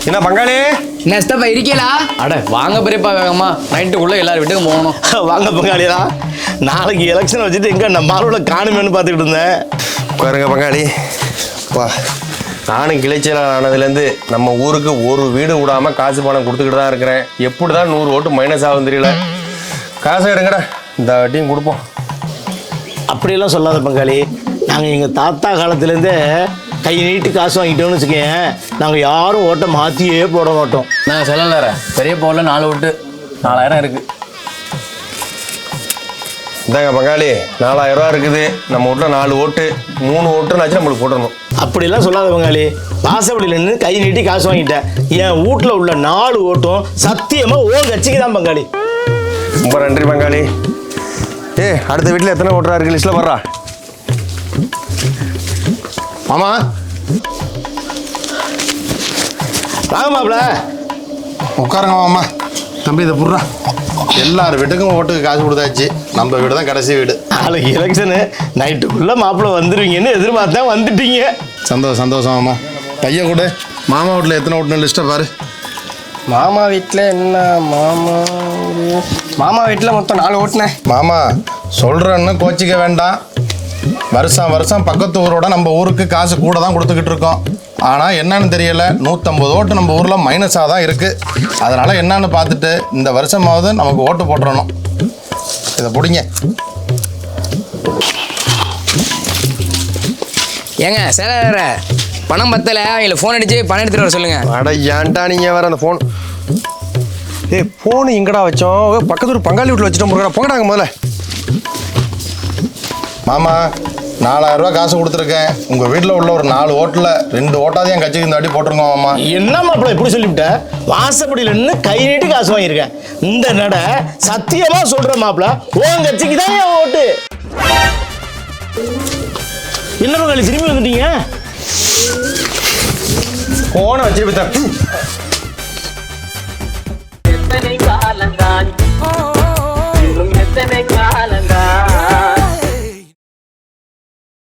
என்ன பங்காளி நெஸ்டப்பா இருக்கீங்களா? அட வாங்க பெரியப்பா, வேகமா நைட்டுக்குள்ள எல்லாரும் வீட்டுக்கு போகணும். வாங்க பங்காளியா, நாளைக்கு எலெக்ஷன் வச்சுட்டு எங்க நம்ம ஆளோட காணுமேனு பார்த்துக்கிட்டு இருந்தேன். உட்காருங்க பங்காளி. வா, நானும் கிளைச்சலாளர் ஆனதுலேருந்து நம்ம ஊருக்கு ஒரு வீடு விடாமல் காசு பணம் கொடுத்துக்கிட்டு தான் இருக்கிறேன். எப்படி தான் 100 ஓட்டு மைனஸ் ஆகும் தெரியல. காசை எடுங்கடா, இந்த வாட்டியும் கொடுப்போம். அப்படியெல்லாம் சொல்லாத பங்காளி, நாங்கள் எங்கள் தாத்தா காலத்துலேருந்தே கை நீட்டு காசு வாங்கிட்டோம்னு வச்சுக்கேன், நாங்கள் யாரும் ஓட்டை மாற்றியே போட மாட்டோம். நான் சொல்லல, பெரியப்பாவில் 4 ஓட்டு 4000 இருக்கு. இந்தாங்க பங்காளி, 4000 ரூபா இருக்குது. நம்ம வீட்டில் 4 ஓட்டு, 3 ஓட்டுனாச்சும் நம்மளுக்கு போட்டுடணும். அப்படியெல்லாம் சொல்லாத பங்காளி, வாசப்படியில் நின்று கை நீட்டி காசு வாங்கிட்டேன். என் வீட்டில் உள்ள 4 ஓட்டும் சத்தியமாக ஓ கட்சிக்கு தான் பங்காளி. ரொம்ப நன்றி பங்காளி. அடுத்த வீட்டில் எத்தனை ஓட்டரா இருக்கு லிஸ்ட்டில் வர்றா? மாமா வாங்க மாப்பிள. உட்காருங்க மாமா. தம்பி இதை புடுறா. எல்லார் வீட்டுக்கும் ஓட்டுக்கு காசு கொடுத்தாச்சு, நம்ம வீடு தான் கடைசி வீடு. நாளைக்கு எலெக்ஷனு, நைட்டுக்குள்ளே மாப்பிள்ளை வந்துடுவீங்கன்னு எதிர்பார்த்தேன், வந்துட்டீங்க. சந்தோஷம் மாமா. பையன் கூட மாமா வீட்டில் எத்தனை ஓட்டுன்னு லிஸ்ட்டை பாரு. மாமா வீட்டில் என்ன, மாமா வீட்டில் மொத்தம் 4 ஓட்டுனேன். மாமா சொல்கிறேன்னு கோச்சிக்க வேண்டாம். வருஷம் பக்கத்து ஊரோட நம்ம ஊருக்கு காசு கூட தான் கொடுத்துக்கிட்டு இருக்கோம். ஆனால் என்னன்னு தெரியல, 150 ஓட்டு நம்ம ஊரில் மைனஸாக தான் இருக்குது. அதனால் என்னன்னு பார்த்துட்டு இந்த வருஷமாவது நமக்கு ஓட்டு போட்டுறணும். இதை பிடிங்க. ஏங்க சேர பணம் பத்தல, அவங்கள ஃபோன் அடிச்சு பணம் எடுத்துட்டு வர சொல்லுங்க. அட ஏன்டா நீங்கள் வேற அந்த ஃபோன். ஃபோனு எங்கடா வச்சோம்? பக்கத்து ஒரு பங்காளி வீட்டில் வச்சுட்டோம். போங்கடாங்க முதல்ல. மாமா 4000 ரூபா காசு கொடுத்துருக்கேன். உங்கள் வீட்டில் உள்ள ஒரு 4 ஓட்டில் 2 ஓட்டாவது என் கட்சிக்கு இந்த வாட்டி போட்டுருங்க மாமா. என்ன மாப்பிள்ளை இப்படி சொல்லிவிட்ட? வாசப்படியில் நின்று கை நீட்டி காசு வாங்கியிருக்கேன். இந்த நட சத்தியமாக சொல்கிறேன் மாப்பிள்ளை, உன் கட்சிக்கு தான் என் ஓட்டு. என்ன பங்காளி திரும்பி வந்துட்டீங்க? ஃபோனை வச்சு